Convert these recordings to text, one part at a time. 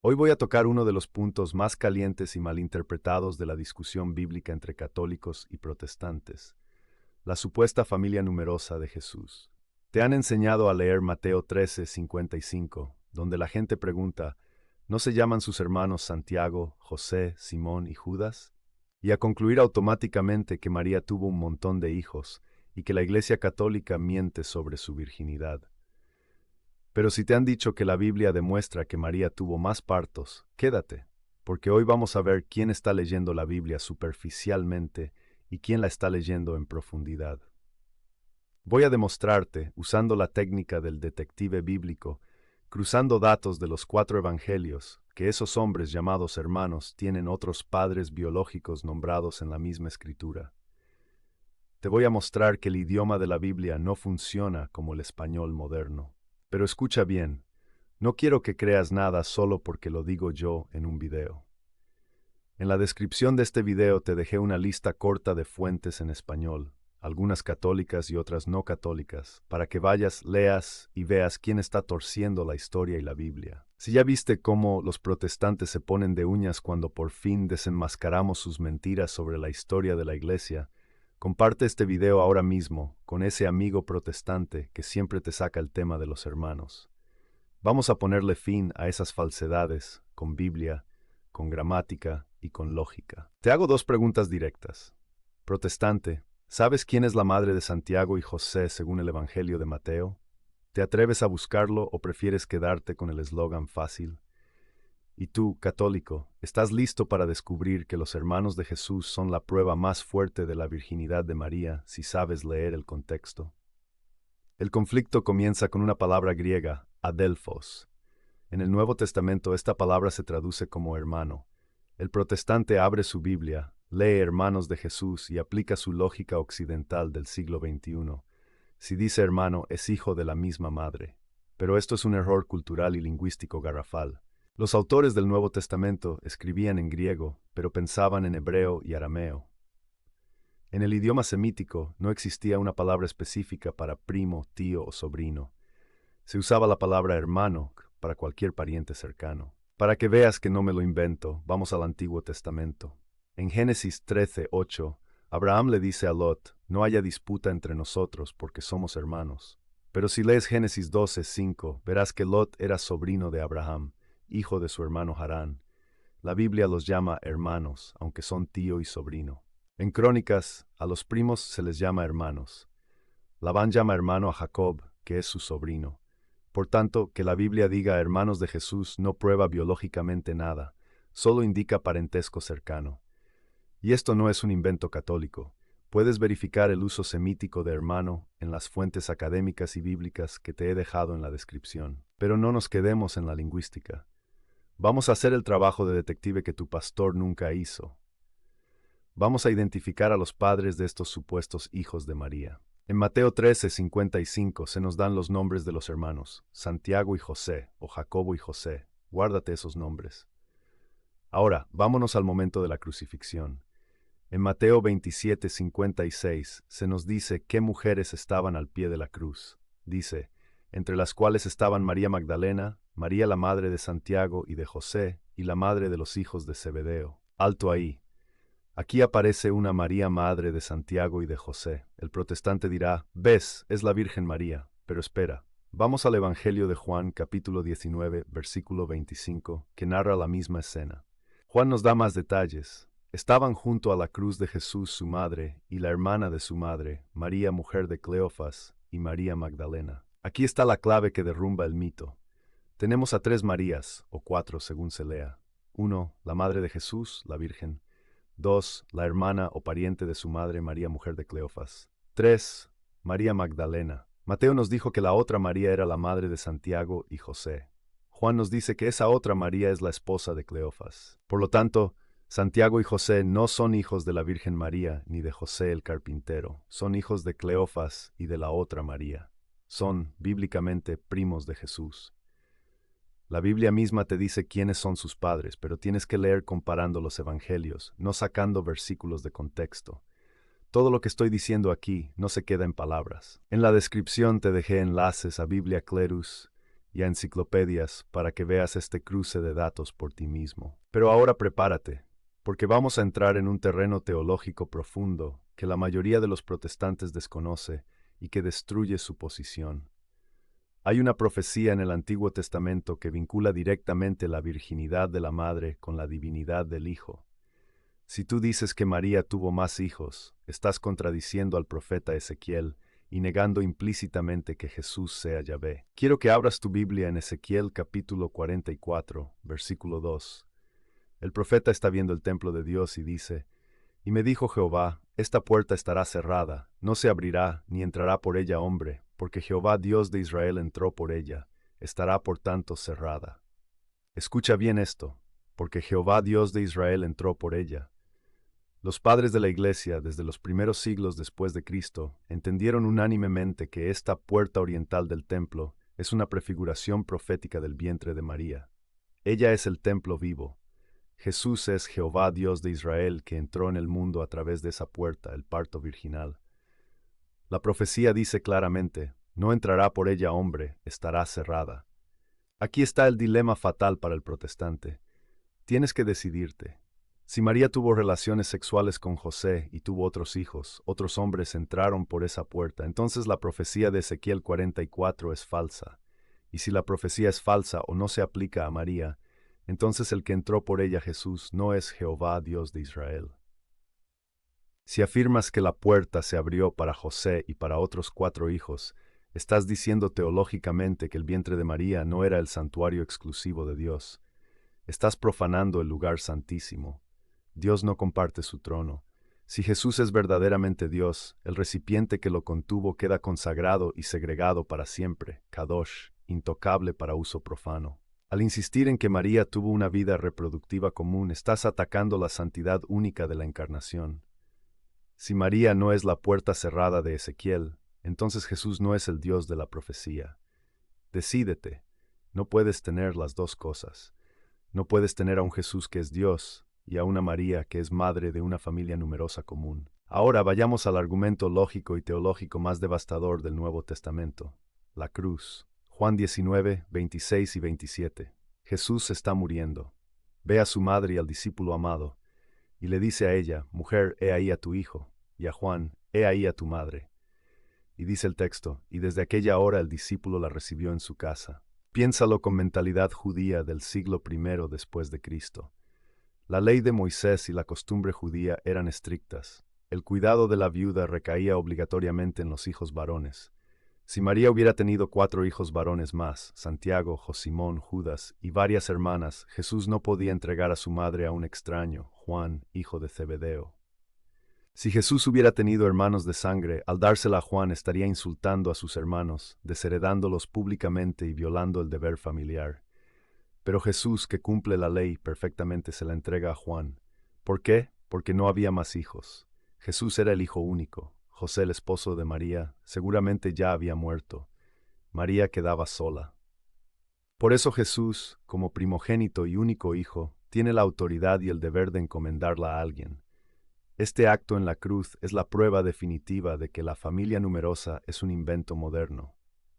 Hoy voy a tocar uno de los puntos más calientes y malinterpretados de la discusión bíblica entre católicos y protestantes, la supuesta familia numerosa de Jesús. Te han enseñado a leer Mateo 13:55, donde la gente pregunta, ¿no se llaman sus hermanos Santiago, José, Simón y Judas? Y a concluir automáticamente que María tuvo un montón de hijos y que la Iglesia Católica miente sobre su virginidad. Pero si te han dicho que la Biblia demuestra que María tuvo más partos, quédate, porque hoy vamos a ver quién está leyendo la Biblia superficialmente y quién la está leyendo en profundidad. Voy a demostrarte, usando la técnica del detective bíblico, cruzando datos de los 4 evangelios, que esos hombres llamados hermanos tienen otros padres biológicos nombrados en la misma escritura. Te voy a mostrar que el idioma de la Biblia no funciona como el español moderno. Pero escucha bien, no quiero que creas nada solo porque lo digo yo en un video. En la descripción de este video te dejé una lista corta de fuentes en español, algunas católicas y otras no católicas, para que vayas, leas y veas quién está torciendo la historia y la Biblia. Si ya viste cómo los protestantes se ponen de uñas cuando por fin desenmascaramos sus mentiras sobre la historia de la Iglesia, comparte este video ahora mismo con ese amigo protestante que siempre te saca el tema de los hermanos. Vamos a ponerle fin a esas falsedades con Biblia, con gramática y con lógica. Te hago 2 preguntas directas. Protestante, ¿sabes quién es la madre de Santiago y José según el Evangelio de Mateo? ¿Te atreves a buscarlo o prefieres quedarte con el eslogan fácil? Y tú, católico, ¿estás listo para descubrir que los hermanos de Jesús son la prueba más fuerte de la virginidad de María si sabes leer el contexto? El conflicto comienza con una palabra griega, adelphos. En el Nuevo Testamento esta palabra se traduce como hermano. El protestante abre su Biblia, lee Hermanos de Jesús y aplica su lógica occidental del siglo XXI. Si dice hermano, es hijo de la misma madre. Pero esto es un error cultural y lingüístico garrafal. Los autores del Nuevo Testamento escribían en griego, pero pensaban en hebreo y arameo. En el idioma semítico no existía una palabra específica para primo, tío o sobrino. Se usaba la palabra hermano para cualquier pariente cercano. Para que veas que no me lo invento, vamos al Antiguo Testamento. En Génesis 13:8, Abraham le dice a Lot, no haya disputa entre nosotros porque somos hermanos. Pero si lees Génesis 12:5, verás que Lot era sobrino de Abraham, hijo de su hermano Harán. La Biblia los llama hermanos, aunque son tío y sobrino. En Crónicas, a los primos se les llama hermanos. Labán llama hermano a Jacob, que es su sobrino. Por tanto, que la Biblia diga hermanos de Jesús no prueba biológicamente nada, solo indica parentesco cercano. Y esto no es un invento católico. Puedes verificar el uso semítico de hermano en las fuentes académicas y bíblicas que te he dejado en la descripción. Pero no nos quedemos en la lingüística. Vamos a hacer el trabajo de detective que tu pastor nunca hizo. Vamos a identificar a los padres de estos supuestos hijos de María. En Mateo 13:55 se nos dan los nombres de los hermanos, Santiago y José, o Jacobo y José. Guárdate esos nombres. Ahora, vámonos al momento de la crucifixión. En Mateo 27:56 se nos dice qué mujeres estaban al pie de la cruz. Dice, entre las cuales estaban María Magdalena, María la madre de Santiago y de José, y la madre de los hijos de Zebedeo. Alto ahí. Aquí aparece una María madre de Santiago y de José. El protestante dirá, ves, es la Virgen María. Pero espera, vamos al Evangelio de Juan, capítulo 19, versículo 25, que narra la misma escena. Juan nos da más detalles. Estaban junto a la cruz de Jesús su madre y la hermana de su madre, María mujer de Cleofas, y María Magdalena. Aquí está la clave que derrumba el mito. Tenemos a 3 Marías, o 4 según se lea. 1, la madre de Jesús, la Virgen. 2, la hermana o pariente de su madre, María mujer de Cleofas. 3, María Magdalena. Mateo nos dijo que la otra María era la madre de Santiago y José. Juan nos dice que esa otra María es la esposa de Cleofas. Por lo tanto, Santiago y José no son hijos de la Virgen María ni de José el carpintero, son hijos de Cleofas y de la otra María. Son, bíblicamente, primos de Jesús. La Biblia misma te dice quiénes son sus padres, pero tienes que leer comparando los evangelios, no sacando versículos de contexto. Todo lo que estoy diciendo aquí no se queda en palabras. En la descripción te dejé enlaces a Biblia Clerus y a enciclopedias para que veas este cruce de datos por ti mismo. Pero ahora prepárate, porque vamos a entrar en un terreno teológico profundo que la mayoría de los protestantes desconoce y que destruye su posición. Hay una profecía en el Antiguo Testamento que vincula directamente la virginidad de la madre con la divinidad del Hijo. Si tú dices que María tuvo más hijos, estás contradiciendo al profeta Ezequiel y negando implícitamente que Jesús sea Yahvé. Quiero que abras tu Biblia en Ezequiel capítulo 44, versículo 2. El profeta está viendo el templo de Dios y dice: Y me dijo Jehová, esta puerta estará cerrada, no se abrirá, ni entrará por ella hombre, porque Jehová Dios de Israel entró por ella, estará por tanto cerrada. Escucha bien esto, porque Jehová Dios de Israel entró por ella. Los padres de la Iglesia, desde los primeros siglos después de Cristo, entendieron unánimemente que esta puerta oriental del templo es una prefiguración profética del vientre de María. Ella es el templo vivo. Jesús es Jehová Dios de Israel que entró en el mundo a través de esa puerta, el parto virginal. La profecía dice claramente: no entrará por ella hombre, estará cerrada. Aquí está el dilema fatal para el protestante. Tienes que decidirte. Si María tuvo relaciones sexuales con José y tuvo otros hijos, otros hombres entraron por esa puerta, entonces la profecía de Ezequiel 44 es falsa. Y si la profecía es falsa o no se aplica a María, entonces el que entró por ella, Jesús, no es Jehová Dios de Israel. Si afirmas que la puerta se abrió para José y para otros 4 hijos, estás diciendo teológicamente que el vientre de María no era el santuario exclusivo de Dios. Estás profanando el lugar santísimo. Dios no comparte su trono. Si Jesús es verdaderamente Dios, el recipiente que lo contuvo queda consagrado y segregado para siempre, kadosh, intocable para uso profano. Al insistir en que María tuvo una vida reproductiva común, estás atacando la santidad única de la encarnación. Si María no es la puerta cerrada de Ezequiel, entonces Jesús no es el Dios de la profecía. Decídete. No puedes tener las dos cosas. No puedes tener a un Jesús que es Dios y a una María que es madre de una familia numerosa común. Ahora vayamos al argumento lógico y teológico más devastador del Nuevo Testamento: la cruz. Juan 19, 26 y 27. Jesús está muriendo. Ve a su madre y al discípulo amado, y le dice a ella: mujer, he ahí a tu hijo, y a Juan: he ahí a tu madre. Y dice el texto: y desde aquella hora el discípulo la recibió en su casa. Piénsalo con mentalidad judía del siglo I después de Cristo. La ley de Moisés y la costumbre judía eran estrictas. El cuidado de la viuda recaía obligatoriamente en los hijos varones. Si María hubiera tenido 4 hijos varones más, Santiago, Josimón, Judas y varias hermanas, Jesús no podía entregar a su madre a un extraño, Juan, hijo de Zebedeo. Si Jesús hubiera tenido hermanos de sangre, al dársela a Juan estaría insultando a sus hermanos, desheredándolos públicamente y violando el deber familiar. Pero Jesús, que cumple la ley perfectamente, se la entrega a Juan. ¿Por qué? Porque no había más hijos. Jesús era el hijo único. José, el esposo de María, seguramente ya había muerto. María quedaba sola. Por eso Jesús, como primogénito y único hijo, tiene la autoridad y el deber de encomendarla a alguien. Este acto en la cruz es la prueba definitiva de que la familia numerosa es un invento moderno.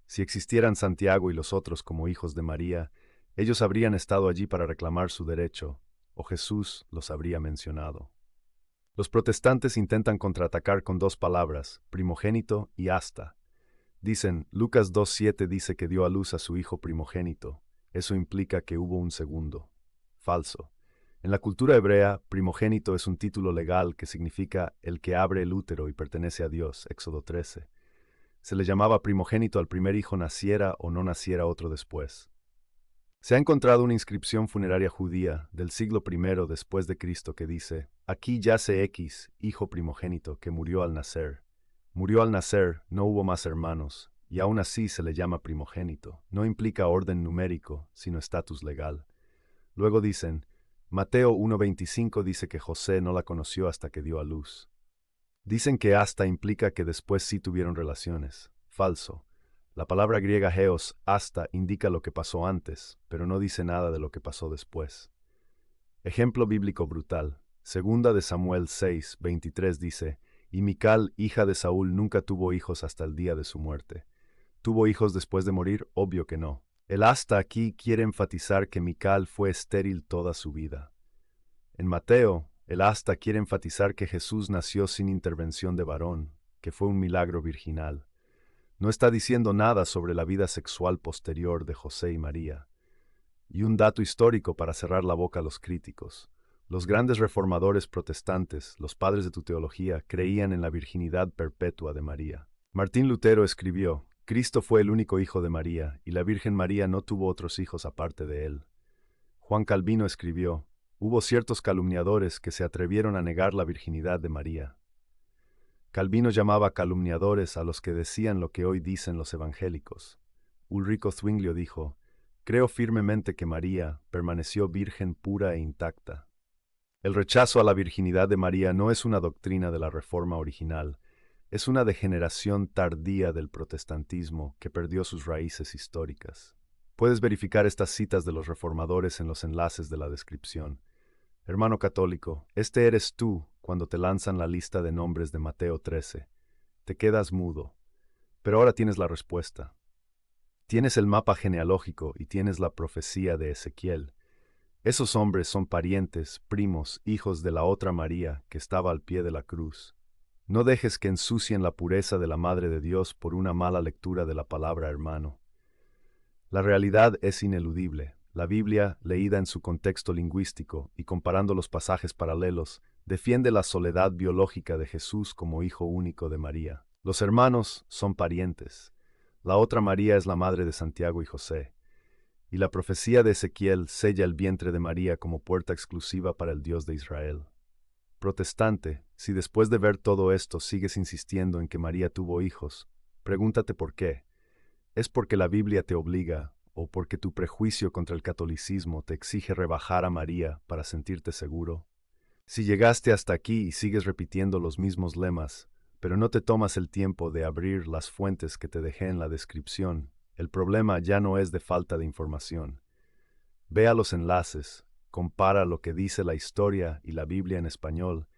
Si existieran Santiago y los otros como hijos de María, ellos habrían estado allí para reclamar su derecho, o Jesús los habría mencionado. Los protestantes intentan contraatacar con 2 palabras, primogénito y asta. Dicen: Lucas 2:7 dice que dio a luz a su hijo primogénito. Eso implica que hubo un segundo. Falso. En la cultura hebrea, primogénito es un título legal que significa el que abre el útero y pertenece a Dios, Éxodo 13. Se le llamaba primogénito al primer hijo, naciera o no naciera otro después. Se ha encontrado una inscripción funeraria judía del siglo I después de Cristo que dice: aquí yace X, hijo primogénito, que murió al nacer. Murió al nacer, no hubo más hermanos, y aún así se le llama primogénito. No implica orden numérico, sino estatus legal. Luego dicen: Mateo 1:25 dice que José no la conoció hasta que dio a luz. Dicen que hasta implica que después sí tuvieron relaciones. Falso. La palabra griega geos, hasta, indica lo que pasó antes, pero no dice nada de lo que pasó después. Ejemplo bíblico brutal. Segunda de Samuel 6:23 dice: y Mical, hija de Saúl, nunca tuvo hijos hasta el día de su muerte. ¿Tuvo hijos después de morir? Obvio que no. El hasta aquí quiere enfatizar que Mical fue estéril toda su vida. En Mateo, el hasta quiere enfatizar que Jesús nació sin intervención de varón, que fue un milagro virginal. No está diciendo nada sobre la vida sexual posterior de José y María. Y un dato histórico para cerrar la boca a los críticos. Los grandes reformadores protestantes, los padres de tu teología, creían en la virginidad perpetua de María. Martín Lutero escribió: Cristo fue el único hijo de María, y la Virgen María no tuvo otros hijos aparte de él. Juan Calvino escribió: hubo ciertos calumniadores que se atrevieron a negar la virginidad de María. Calvino llamaba calumniadores a los que decían lo que hoy dicen los evangélicos. Ulrico Zwinglio dijo: creo firmemente que María permaneció virgen pura e intacta. El rechazo a la virginidad de María no es una doctrina de la Reforma original, es una degeneración tardía del protestantismo que perdió sus raíces históricas. Puedes verificar estas citas de los reformadores en los enlaces de la descripción. Hermano católico, este eres tú cuando te lanzan la lista de nombres de Mateo 13. Te quedas mudo. Pero ahora tienes la respuesta. Tienes el mapa genealógico y tienes la profecía de Ezequiel. Esos hombres son parientes, primos, hijos de la otra María que estaba al pie de la cruz. No dejes que ensucien la pureza de la Madre de Dios por una mala lectura de la palabra hermano. La realidad es ineludible. La Biblia, leída en su contexto lingüístico y comparando los pasajes paralelos, defiende la soledad biológica de Jesús como hijo único de María. Los hermanos son parientes. La otra María es la madre de Santiago y José. Y la profecía de Ezequiel sella el vientre de María como puerta exclusiva para el Dios de Israel. Protestante, si después de ver todo esto sigues insistiendo en que María tuvo hijos, pregúntate por qué. ¿Es porque la Biblia te obliga o porque tu prejuicio contra el catolicismo te exige rebajar a María para sentirte seguro? Si llegaste hasta aquí y sigues repitiendo los mismos lemas, pero no te tomas el tiempo de abrir las fuentes que te dejé en la descripción, el problema ya no es de falta de información. Ve a los enlaces, compara lo que dice la historia y la Biblia en español,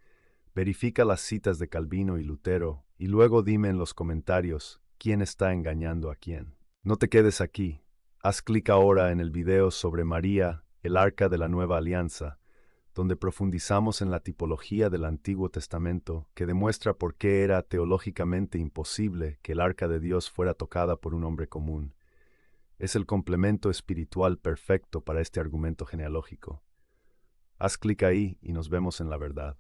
verifica las citas de Calvino y Lutero, y luego dime en los comentarios quién está engañando a quién. No te quedes aquí. Haz clic ahora en el video sobre María, el Arca de la Nueva Alianza, donde profundizamos en la tipología del Antiguo Testamento que demuestra por qué era teológicamente imposible que el Arca de Dios fuera tocada por un hombre común. Es el complemento espiritual perfecto para este argumento genealógico. Haz clic ahí y nos vemos en la verdad.